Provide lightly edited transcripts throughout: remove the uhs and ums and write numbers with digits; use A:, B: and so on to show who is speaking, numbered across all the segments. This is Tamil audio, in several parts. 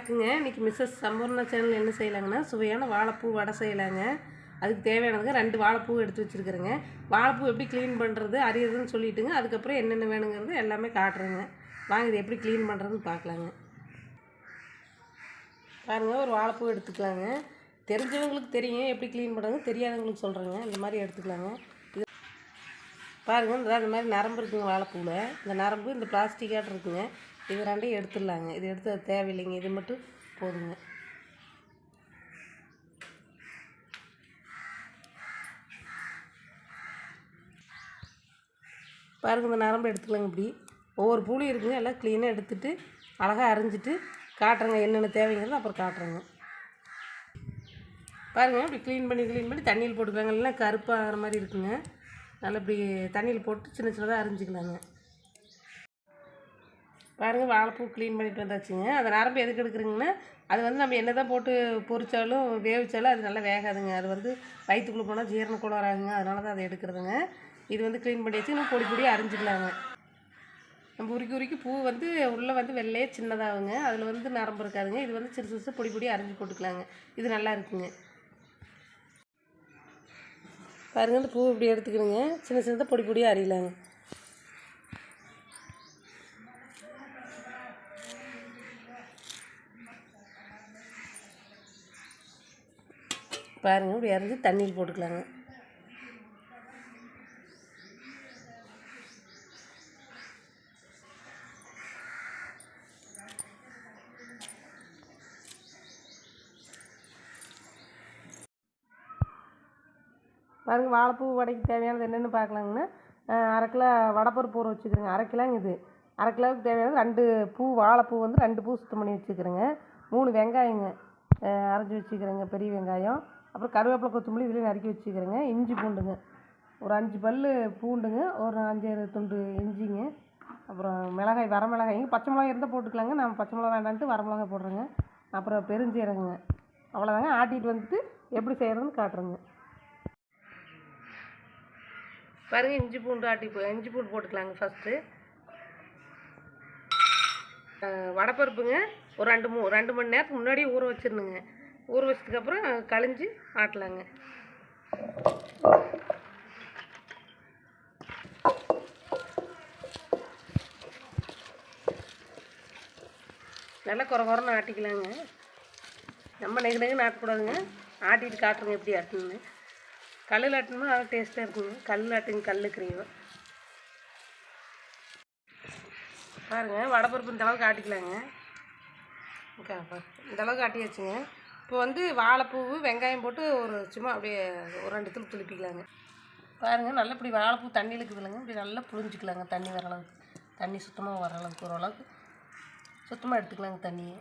A: வணக்கங்க. இன்றைக்கி Mrs.sampurna சேனல் என்ன செய்யலாங்கன்னா சுவையான வாழைப்பூ வடை செய்யலாங்க. அதுக்கு தேவையானதுங்க 2 வாழைப்பூ எடுத்து வச்சுருக்கிறேங்க. வாழைப்பூ எப்படி க்ளீன் பண்ணுறது அறியறதுன்னு சொல்லிட்டுங்க, அதுக்கப்புறம் என்னென்ன வேணுங்கிறது எல்லாமே காட்டுறேங்க. வாங்க இது எப்படி க்ளீன் பண்ணுறதுன்னு பார்க்கலாங்க. பாருங்கள், ஒரு வாழைப்பூ எடுத்துக்கலாங்க. தெரிஞ்சவங்களுக்கு தெரியும் எப்படி க்ளீன் பண்ணுறது, தெரியாதவங்களுக்கு சொல்கிறேங்க. இந்த மாதிரி எடுத்துக்கலாங்க. இது பாருங்கள், இந்த மாதிரி நரம்பு இருக்குங்க வாழைப்பூவில். இந்த நரம்பு இந்த பிளாஸ்டிக்காக இருக்குங்க. இது ரெண்டையும் எடுத்துடலாங்க. இது எடுத்து அது தேவையில்லைங்க, இது மட்டும் போதுங்க. பாருங்கள், இந்த நரம்பு எடுத்துக்கலாங்க. இப்படி ஒவ்வொரு பூலியும் இருக்குங்க. எல்லாம் க்ளீனாக எடுத்துகிட்டு அழகாக அரிஞ்சிட்டு காட்டுறேங்க. என்னென்ன தேவைங்கிறது அப்புறம் காட்டுறேங்க. பாருங்கள், இப்படி க்ளீன் பண்ணி தண்ணியில் போட்டுக்கலாங்க. இல்லைன்னா கருப்பாகிற மாதிரி இருக்குங்க. நல்லா இப்படி தண்ணியில் போட்டு சின்ன சின்னதாக அரிஞ்சிக்கலாங்க. பாருங்கள், வாழைப்பூ க்ளீன் பண்ணிட்டு வந்தாச்சுங்க. அந்த நரம்பு எதுக்கு எடுக்குறீங்கன்னா, அது நம்ம என்ன தான் போட்டு பொரிச்சாலும் வேவிச்சாலும் அது நல்லா வேகாதுங்க. அது வயிற்றுக்குள்ளே போனால் ஜீரணக்கூட வராதுங்க. அதனால தான் அதை எடுக்கிறதுங்க. இது க்ளீன் பண்ணி வச்சு நம்ம பொடியாக அரிஞ்சிக்கலாங்க. நம்ம உருக்கி பூ உள்ளே வெள்ளையே சின்னதாகுங்க. அதில் நரம்பு இருக்காதுங்க. இது சிறுசு பொடி அரிஞ்சு போட்டுக்கலாங்க. இது நல்லா இருக்குங்க. பாருங்கள், இந்த பூ இப்படி எடுத்துக்கணுங்க. சின்னதாக பொடியாக அரியலாங்க. பாருங்கள், இப்படி அரிஞ்சு தண்ணியில் போட்டுக்கலாங்க. பாருங்கள், வாழைப்பூ வடைக்கு தேவையானது என்னென்னு பார்க்கலாங்கன்னா, 1/2 கிலோ வடைப்பருப்பு ஊற வச்சுக்கிறேங்க. 1/2 கிலோங்க இது. 1/2 கிலோவுக்கு தேவையானது 2 பூ வாழைப்பூ 2 பூ சுத்தம் பண்ணி வச்சுக்கிறேங்க. 3 வெங்காயங்க அரைஞ்சி வச்சுக்கிறேங்க, பெரிய வெங்காயம். அப்புறம் கருவேப்பிலை கொத்தமல்லி இதில் நறுக்கி வச்சுக்கிறேங்க. இஞ்சி பூண்டுங்க, ஒரு 5 பல் பூண்டுங்க, ஒரு 5-6 துண்டு இஞ்சிங்க. அப்புறம் மிளகாய், வரமிளகாய்ங்க. பச்சை மிளகாய் இருந்தால் போட்டுக்கலாங்க. நான் பச்சை மிளகாய் வேண்டான்ட்டு வரமிளகாய் போடுறேங்க. அப்புறம் பெருஞ்சீரகங்க. அவ்வளோதாங்க. ஆட்டிகிட்டு எப்படி செய்கிறதுன்னு காட்டுறேங்க. பாருங்கள், இஞ்சி பூண்டு போட்டுக்கலாங்க. ஃபஸ்ட்டு வடைப்பருப்புங்க ஒரு 2 மணி நேரத்துக்கு முன்னாடியே ஊற வச்சிடணுங்க. ஊற வச்சதுக்கப்புறம் கழிஞ்சி ஆட்டலாங்க. நல்லா குறன்னு ஆட்டிக்கலாங்க. நம்ம நெகுன்னு ஆட்டக்கூடாதுங்க. ஆட்டிட்டு காட்டுறேங்க எப்படி ஆட்டணுன்னு. கல்லில் ஆட்டணும்னா நல்லா டேஸ்ட்டாக இருக்குங்க. கல்லில் ஆட்டுங்க, கல்லுக்குறீங்க. பாருங்கள், வடைப்பருப்பு இந்த அளவுக்கு ஆட்டிக்கலாங்க. இந்த அளவுக்கு ஆட்டியாச்சுங்க. இப்போ வாழைப்பூ வெங்காயம் போட்டு சும்மா அப்படியே ஒரு 2 துளிப்பிக்கலாங்க. பாருங்கள், நல்லா இப்படி வாழைப்பூ தண்ணியில் இருக்குது இல்லைங்க. இப்படி நல்லா புழிஞ்சிக்கலாங்க. தண்ணி வர அளவுக்கு, தண்ணி சுத்தமாக வர அளவுக்கு, ஓரளவுக்கு சுத்தமாக எடுத்துக்கலாங்க தண்ணியை.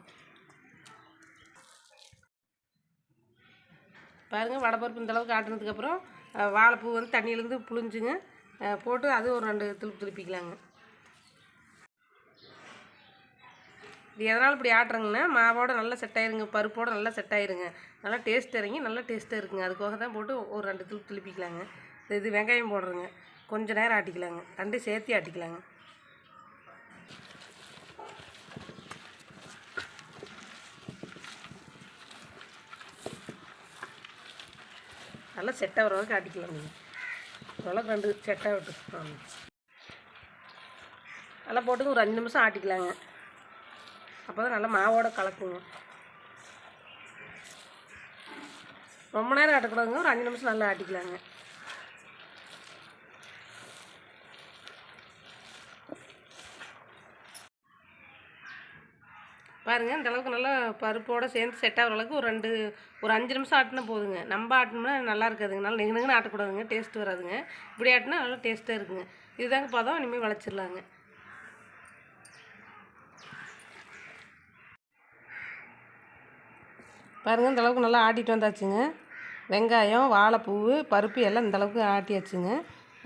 A: பாருங்கள், வடைப்பருப்பு இந்த அளவுக்கு ஆட்டினதுக்கப்புறம் வாழைப்பூ தண்ணியிலேருந்து புழிஞ்சுங்க போட்டு அது ஒரு 2 துளிப்பிக்கலாங்க. இது எதனால் இப்படி ஆட்டுறங்கன்னா, மாவோடு நல்லா செட் ஆயிருங்க, பருப்போடு நல்லா செட் ஆயிருங்க. நல்லா டேஸ்ட் இறங்கி நல்லா டேஸ்ட்டாக இருக்குங்க. அதுக்காக தான் போட்டு ஒரு 2 துளிப்பிக்கலாங்க. இது வெங்காயம் போடுறேங்க. கொஞ்சம் நேரம் ஆட்டிக்கலாங்க. 2 சேர்த்து ஆட்டிக்கலாங்க. நல்லா செட்டாக வர வரைக்கும் ஆட்டிக்கலாங்க. ஓரளவுக்கு 2 செட்டாக விட்டு நல்லா போட்டு ஒரு 5 நிமிஷம் ஆட்டிக்கலாங்க. அப்போ தான் நல்லா மாவோட கலக்குங்க. ரொம்ப நேரம் ஆட்டக்கூடாதுங்க. ஒரு 5 நிமிஷம் நல்லா ஆட்டிக்கலாங்க. பாருங்கள், இந்த அளவுக்கு நல்லா பருப்போடு சேர்ந்து செட் ஆகிற அளவுக்கு ஒரு 5 நிமிஷம் ஆட்டினா போதுங்க. நம்ம ஆட்டினோம்னா நல்லா இருக்காதுங்க. நல்லா நெகுன்னு ஆட்டக்கூடாதுங்க, டேஸ்ட் வராதுங்க. இப்படி ஆட்டினா நல்லா டேஸ்ட்டாக இருக்குங்க. இதுதாங்க பதம். இனிமேல் வளைச்சிடலாங்க. பாருங்கள், இந்த அளவுக்கு நல்லா ஆட்டிட்டு வந்தாச்சுங்க. வெங்காயம், வாழைப்பூ, பருப்பு எல்லாம் இந்த அளவுக்கு ஆட்டியாச்சுங்க.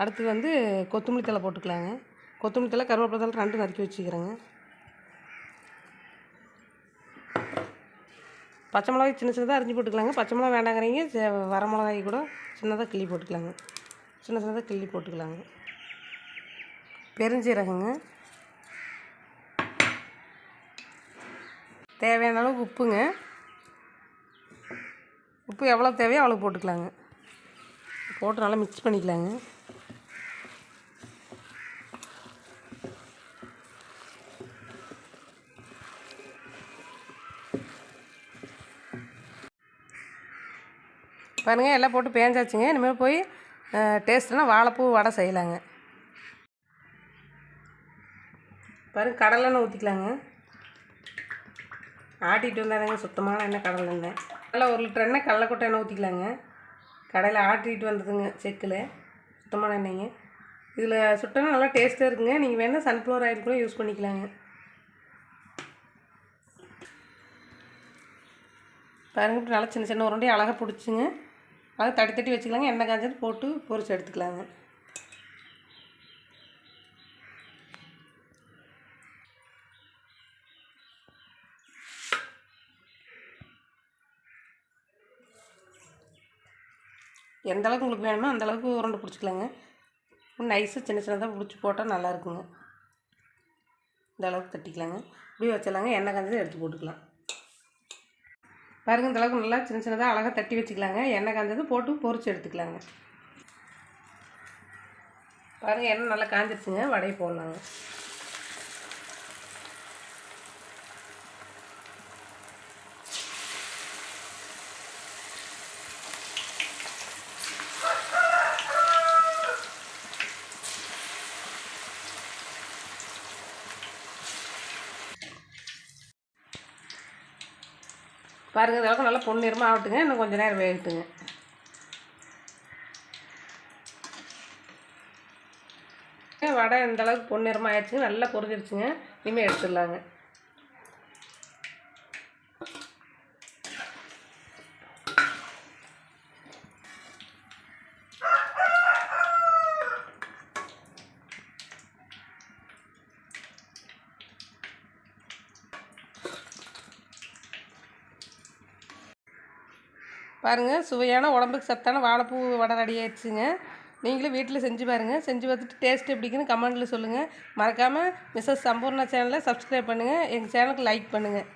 A: அடுத்து கொத்தமல்லி தழை போட்டுக்கலாங்க. கொத்தமல்லி தழை, கருவேப்பிலை தழை 2 நறுக்கி வச்சுக்கிறேங்க. பச்சை மிளகாய் சின்னதாக அரிஞ்சு போட்டுக்கலாங்க. பச்சை மிளகா வேண்டாங்கிறீங்க, வர மிளகாய் கூட சின்னதாக கிள்ளி போட்டுக்கலாங்க. சின்னதாக கிள்ளி போட்டுக்கலாங்க. பெருஞ்சீரகங்க, தேவையான அளவுக்கு உப்புங்க. உப்பு எவ்வளோ தேவையோ அவ்வளோ போட்டுக்கலாங்க. போட்டு நல்லா மிக்ஸ் பண்ணிக்கலாங்க. பாருங்கள், எல்லாம் போட்டு பேஞ்சாச்சுங்க. இனிமேல் போய் டேஸ்ட்டுனா வாழைப்பூ வடை செய்யலாங்க. பாருங்கள், கடலெண்ணெய் ஊற்றிக்கலாங்க. ஆட்டிகிட்டு வந்தாங்க சுத்தமான எண்ணெய், கடலை எண்ணெய். நல்லா 1 லிட்டர் எண்ணெய் கடலைக்கொட்டை எண்ணெய் ஊற்றிக்கலாங்க. கடையில் ஆட்டிகிட்டு வந்ததுங்க செக்கில், சுத்தமான எண்ணெய்ங்க. இதில் சுட்டனா நல்லா டேஸ்ட்டாக இருக்குங்க. நீங்கள் வேணால் சன்ஃப்ளவர் ஆயில் கூட யூஸ் பண்ணிக்கலாங்க. பாருங்கள், இப்படி நல்லா சின்ன சின்ன உருண்டையை அழகாக பிடிச்சிங்க. அழகாக தட்டி தட்டி வச்சுக்கலாங்க. எண்ணெய் காய்ச்சது போட்டு பொரிச்சு எடுத்துக்கலாங்க. எந்த அளவுக்கு உங்களுக்கு வேணுமோ அந்தளவுக்கு உருண்டை பிடிச்சிக்கலாங்க. நைஸாக சின்ன சின்னதாக பிடிச்சி போட்டால் நல்லாயிருக்குங்க. இந்த அளவுக்கு தட்டிக்கலாங்க. இப்படி வச்சிடலாங்க. எண்ணெய் காய்ச்சது எடுத்து போட்டுக்கலாம். பாருங்கள், இந்த அளவுக்கு நல்லா சின்ன சின்னதாக அழகாக தட்டி வச்சுக்கலாங்க. எண்ணெய் காய்ச்சது போட்டு பொரிச்சு எடுத்துக்கலாங்க. பாருங்கள், எண்ணெய் நல்லா காஞ்சிருச்சுங்க. வடையை போடலாங்க. பாருங்கள், இந்த அளவுக்கு நல்லா பொன்னிறமாக ஆகட்டுங்க. இன்னும் கொஞ்சம் நேரம் வேகட்டுங்க. வடை இந்த அளவுக்கு பொன்னிறமாக ஆயிடுச்சுங்க. நல்லா பொரிஞ்சிருச்சுங்க. இனிமேல் எடுத்துடலாங்க. பாருங்கள், சுவையான உடம்புக்கு சத்தான வாழைப்பூ வடை ரெடி ஆயிடுச்சுங்க. நீங்களும் வீட்டில் செஞ்சு பாருங்கள். செஞ்சு பார்த்துட்டு டேஸ்ட் எப்படிக்குன்னு கமெண்ட்டில் சொல்லுங்கள். மறக்காமல் மிஸ்ஸஸ் சம்பூர்ணா சேனலை சப்ஸ்கிரைப் பண்ணுங்கள். எங்கள் சேனலுக்கு லைக் பண்ணுங்கள்.